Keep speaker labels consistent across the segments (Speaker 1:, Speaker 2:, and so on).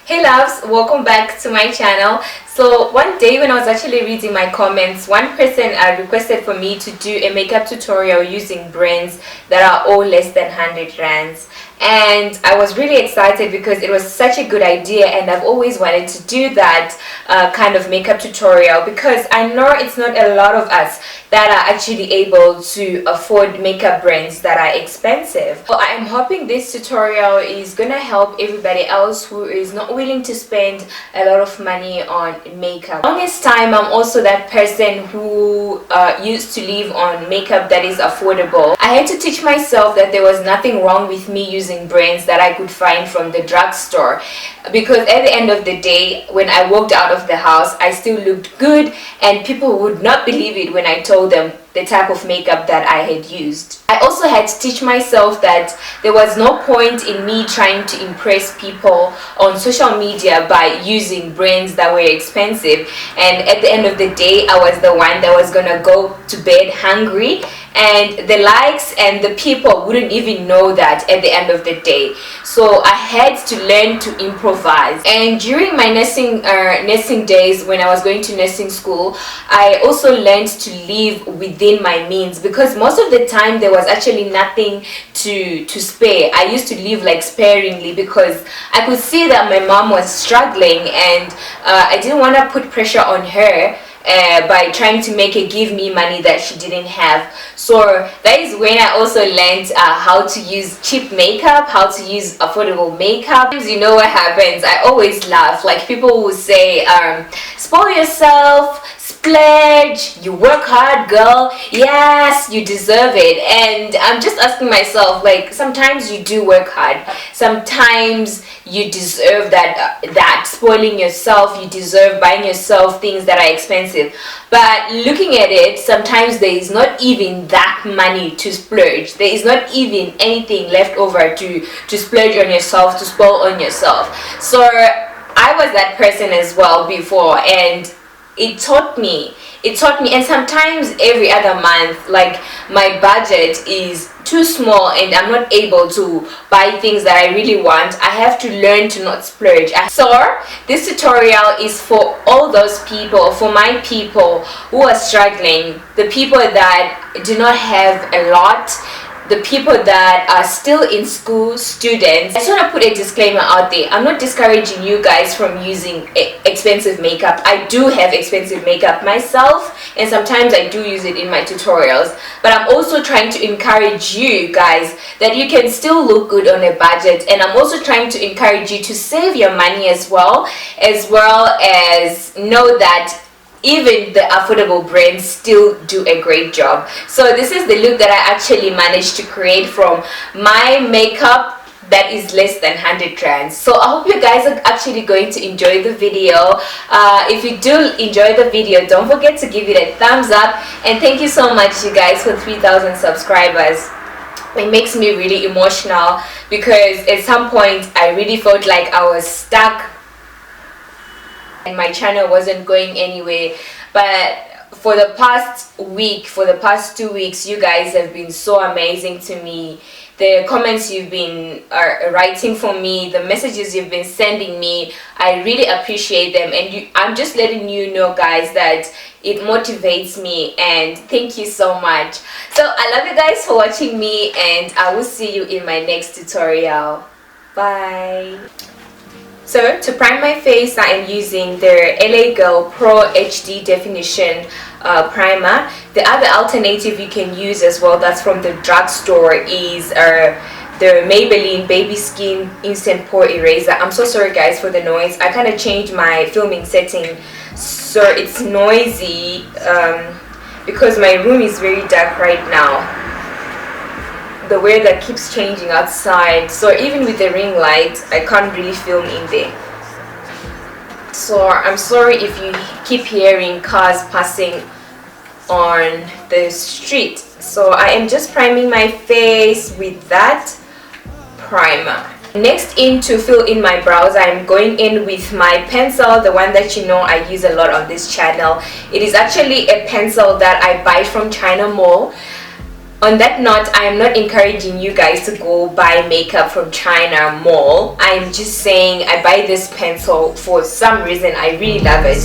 Speaker 1: Hey loves, welcome back to my channel. So one day when I was actually reading my comments, one person requested for me to do a makeup tutorial using brands that are all less than 100 rands. And I was really excited because it was such a good idea, and I've always wanted to do that kind of makeup tutorial because I know it's not a lot of us that are actually able to afford makeup brands that are expensive. So I'm hoping this tutorial is gonna help everybody else who is not willing to spend a lot of money on makeup. Longest time I'm also that person who used to live on makeup that is affordable. I had to teach myself that there was nothing wrong with me using brands that I could find from the drugstore, because at the end of the day, when I walked out of the house, I still looked good and people would not believe it when I told them the type of makeup that I had used. I also had to teach myself that there was no point in me trying to impress people on social media by using brands that were expensive, and at the end of the day I was the one that was gonna go to bed hungry, and the likes and the people wouldn't even know that at the end of the day. So I had to learn to improvise. And during my nursing days, when I was going to nursing school, I also learned to live within my means, because most of the time there was actually nothing to spare. I used to live like sparingly because I could see that my mom was struggling, and I didn't want to put pressure on her by trying to make her give me money that she didn't have. So that is when I also learned how to use cheap makeup, how to use affordable makeup. You know what happens? I always laugh. Like, people will say, spoil yourself, splurge, you work hard, girl, yes, you deserve it. And I'm just asking myself, like, sometimes you do work hard, sometimes you deserve that spoiling yourself, you deserve buying yourself things that are expensive. But looking at it, sometimes there is not even that money to splurge. There is not even anything left over to splurge on yourself, to spoil on yourself. So I was that person as well before, and it taught me, and sometimes every other month, like, my budget is too small and I'm not able to buy things that I really want. I have to learn to not splurge. So this tutorial is for all those people, for my people who are struggling, the people that do not have a lot, the people that are still in school, students. I just want to put a disclaimer out there. I'm not discouraging you guys from using expensive makeup. I do have expensive makeup myself, and sometimes I do use it in my tutorials. But I'm also trying to encourage you guys that you can still look good on a budget, and I'm also trying to encourage you to save your money as well as know that even the affordable brands still do a great job. So this is the look that I actually managed to create from my makeup that is less than 100 rands. So I hope you guys are actually going to enjoy the video. If you do enjoy the video, don't forget to give it a thumbs up, and thank you so much, you guys, for 3,000 subscribers. It makes me really emotional because at some point I really felt like I was stuck and my channel wasn't going anywhere. But for the past week, for the past 2 weeks, you guys have been so amazing to me. The comments you've been writing for me, the messages you've been sending me, I really appreciate them. And I'm just letting you know, guys, that it motivates me, and thank you so much. So I love you guys for watching me, and I will see you in my next tutorial. Bye. So to prime my face, I am using the LA Girl Pro HD Definition primer. The other alternative you can use as well, that's from the drugstore, is the Maybelline Baby Skin Instant Pore Eraser. I'm so sorry guys for the noise. I kind of changed my filming setting so it's noisy because my room is very dark right now. The weather keeps changing outside, so even with the ring light I can't really film in there. So I'm sorry if you keep hearing cars passing on the street. So I am just priming my face with that primer. Next, in to fill in my brows, I am going in with my pencil, the one that you know I use a lot on this channel. It is actually a pencil that I buy from China Mall. On that note, I am not encouraging you guys to go buy makeup from China mall. I'm just saying I buy this pencil for some reason. I really love it.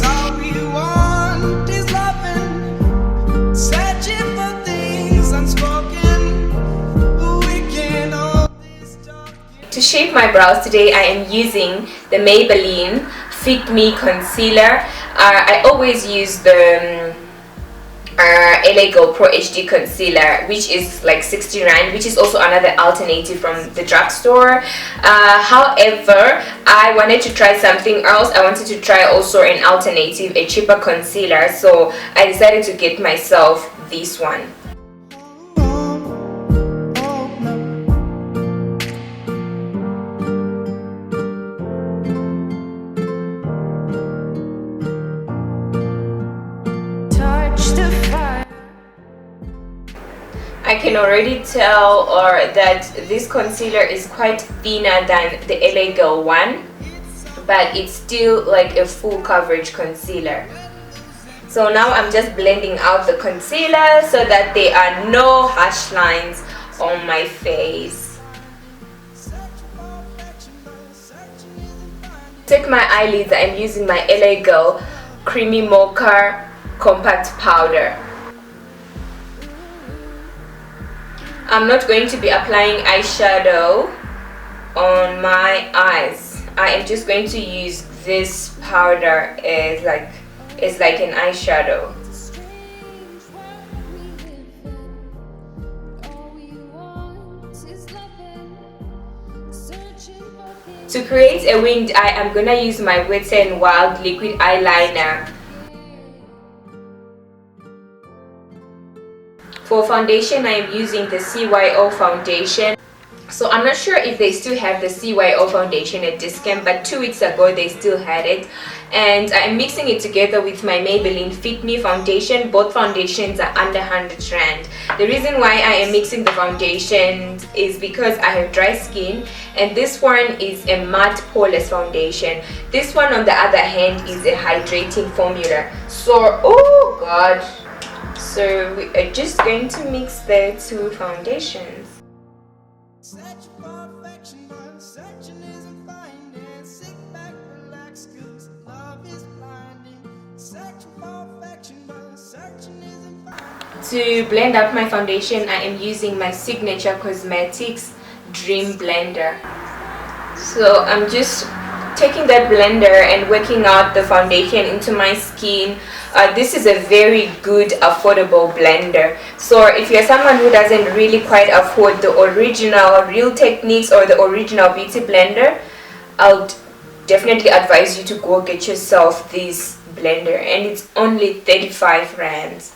Speaker 1: To shape my brows today, I am using the Maybelline Fit Me concealer. I always use the LA Girl Pro HD concealer, which is like 60 rand, which is also another alternative from the drugstore. However, I wanted to try something else. I wanted to try also an alternative, a cheaper concealer, so I decided to get myself this one. I can already tell that this concealer is quite thinner than the LA Girl one, but it's still like a full coverage concealer. So now I'm just blending out the concealer so that there are no harsh lines on my face. Take my eyelids, I'm using my LA Girl Creamy Mocha Compact Powder. I'm not going to be applying eyeshadow on my eyes. I am just going to use this powder as like an eyeshadow. To create a winged eye, I'm gonna use my Wet n Wild liquid eyeliner. For foundation, I am using the CYO foundation. So I'm not sure if they still have the CYO foundation at Dischem, but 2 weeks ago they still had it. And I'm mixing it together with my Maybelline Fit Me foundation. Both foundations are under 100 rand. The reason why I am mixing the foundations is because I have dry skin, and this one is a matte poreless foundation. This one on the other hand is a hydrating formula. So, oh god. So we are just going to mix the two foundations. To blend out my foundation, I am using my signature Cosmetics Dream Blender. So I'm just taking that blender and working out the foundation into my skin. This is a very good affordable blender, so if you're someone who doesn't really quite afford the original Real Techniques or the original beauty blender, I'll definitely advise you to go get yourself this blender, and it's only 35 rands.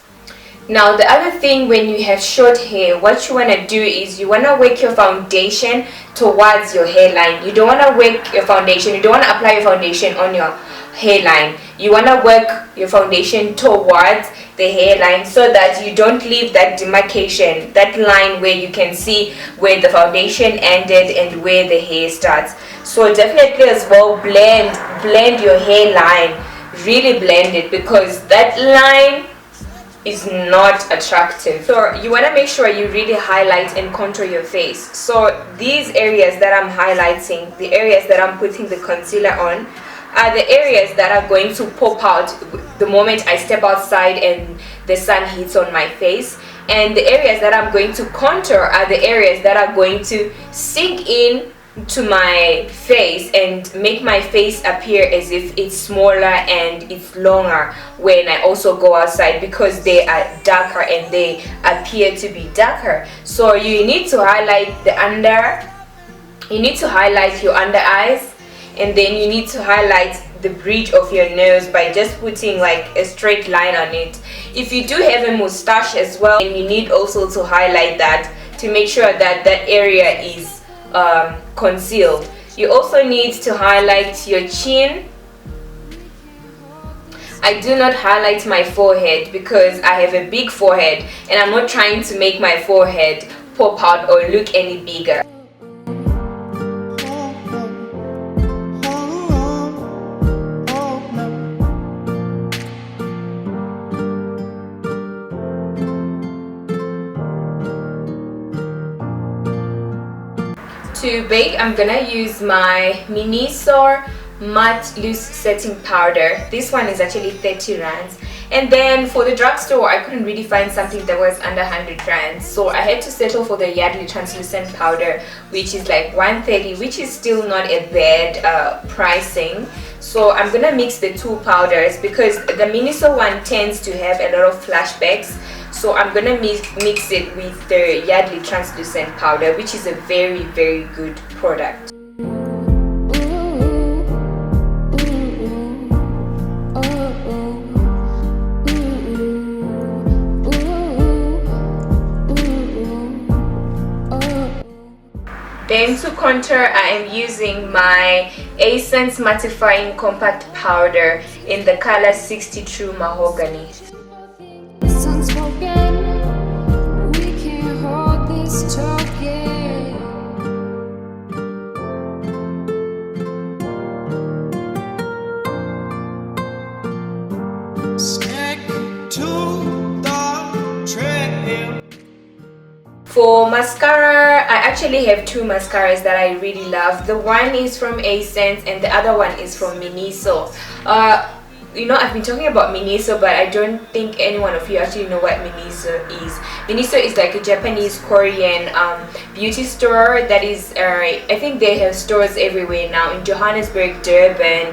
Speaker 1: Now the other thing, when you have short hair, what you want to do is you want to work your foundation towards your hairline. You don't want to work your foundation, you don't want to apply your foundation on your hairline. You want to work your foundation towards the hairline so that you don't leave that demarcation, that line where you can see where the foundation ended and where the hair starts. So definitely as well blend your hairline, really blend it, because that line is not attractive. So you want to make sure you really highlight and contour your face. So these areas that I'm highlighting, the areas that I'm putting the concealer on, are the areas that are going to pop out the moment I step outside and the sun hits on my face. And the areas that I'm going to contour are the areas that are going to sink in to my face and make my face appear as if it's smaller and it's longer when I also go outside, because they are darker and they appear to be darker. So you need to highlight the under, you need to highlight your under eyes, and then you need to highlight the bridge of your nose by just putting like a straight line on it. If you do have a mustache as well, and you need also to highlight that to make sure that that area is concealed. You also need to highlight your chin. I do not highlight my forehead because I have a big forehead and I'm not trying to make my forehead pop out or look any bigger. To bake, I'm gonna use my Miniso Matte Loose Setting Powder. This one is actually 30 rands. And then for the drugstore, I couldn't really find something that was under 100 rands, so I had to settle for the Yardley translucent powder, which is like 130, which is still not a bad pricing. So I'm gonna mix the two powders because the Miniso one tends to have a lot of flashbacks. So I'm gonna mix it with the Yardley translucent powder, which is a very, very good product. Then to contour, I am using my Essence Mattifying Compact Powder in the color 60 True Mahogany. For mascara, I actually have two mascaras that I really love. The one is from Essence and the other one is from Miniso. You know, I've been talking about Miniso, but I don't think any one of you actually know what Miniso is. Miniso is like a Japanese Korean beauty store that is, I think they have stores everywhere now, in Johannesburg, Durban,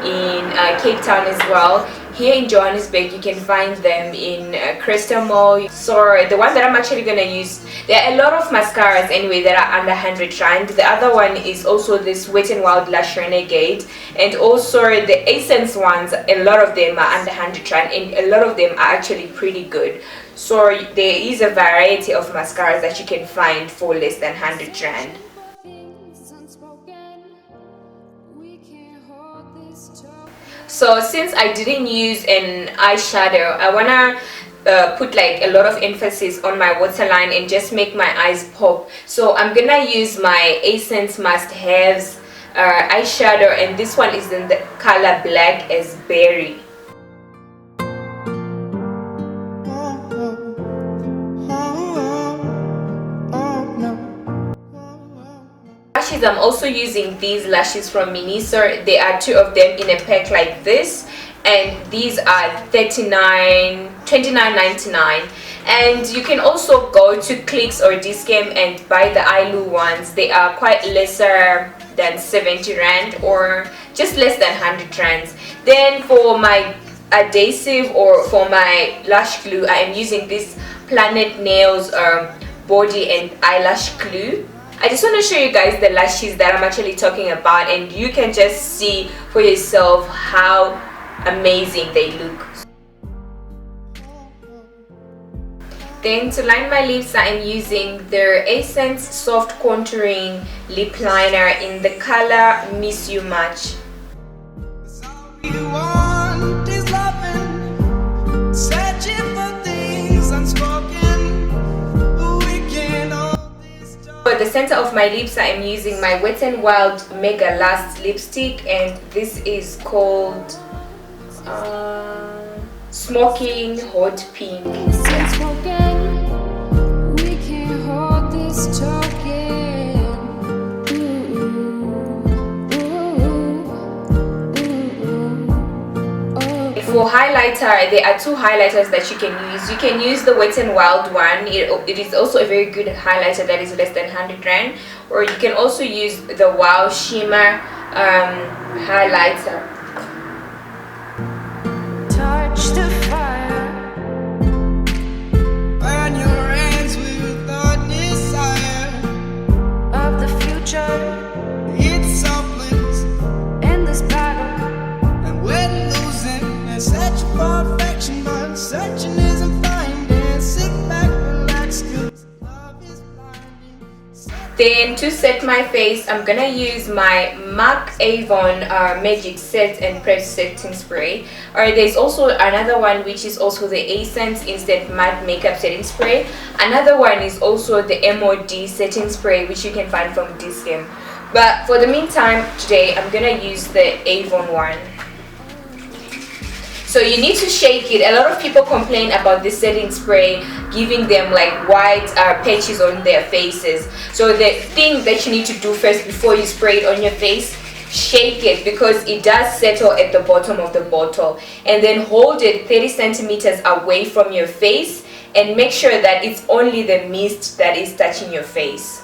Speaker 1: in Cape Town as well. Here in Johannesburg, you can find them in Cresta Mall. So the one that I'm actually gonna use, there are a lot of mascaras anyway that are under 100 rand. The other one is also this Wet n Wild Lash Renegade, and also the Essence ones, a lot of them are under 100 rand, and a lot of them are actually pretty good. So there is a variety of mascaras that you can find for less than 100 rand. So since I didn't use an eyeshadow, I wanna put like a lot of emphasis on my waterline and just make my eyes pop. So I'm gonna use my Essence Must Haves eyeshadow, and this one is in the color Black as Berry. I'm also using these lashes from Miniso. There are two of them in a pack like this, and these are $29.99. And you can also go to Clicks or Dischem and buy the eyeloo ones. They are quite lesser than 70 rand or just less than 100 rands. Then for my adhesive or for my lash glue, I am using this Planet Nails body and eyelash glue. I just want to show you guys the lashes that I'm actually talking about, and you can just see for yourself how amazing they look. Then to line my lips, I am using their Essence Soft Contouring Lip Liner in the color Miss You Much. For the center of my lips, I am using my Wet n Wild Mega Last lipstick, and this is called Smoking Hot Pink. For highlighter, there are two highlighters that you can use. You can use the Wet n Wild one. It is also a very good highlighter that is less than 100 rand. Or you can also use the Wow Shimmer highlighter. Touch the fire. Burn your hands with the desire of the future. It's someplace in this battle, and we're losing. Search for perfection, but searching isn't finding. Sit back, relax, 'cause love is blinding. Then to set my face, I'm gonna use my MAC Avon Magic Set and Prep Setting Spray. Or there's also another one which is also the Essence Instant Matte Makeup Setting Spray. Another one is also the MOD Setting Spray, which you can find from Dischem. But for the meantime, today I'm gonna use the Avon one. So you need to shake it. A lot of people complain about this setting spray giving them like white patches on their faces. So the thing that you need to do first before you spray it on your face, shake it, because it does settle at the bottom of the bottle, and then hold it 30 centimeters away from your face and make sure that it's only the mist that is touching your face.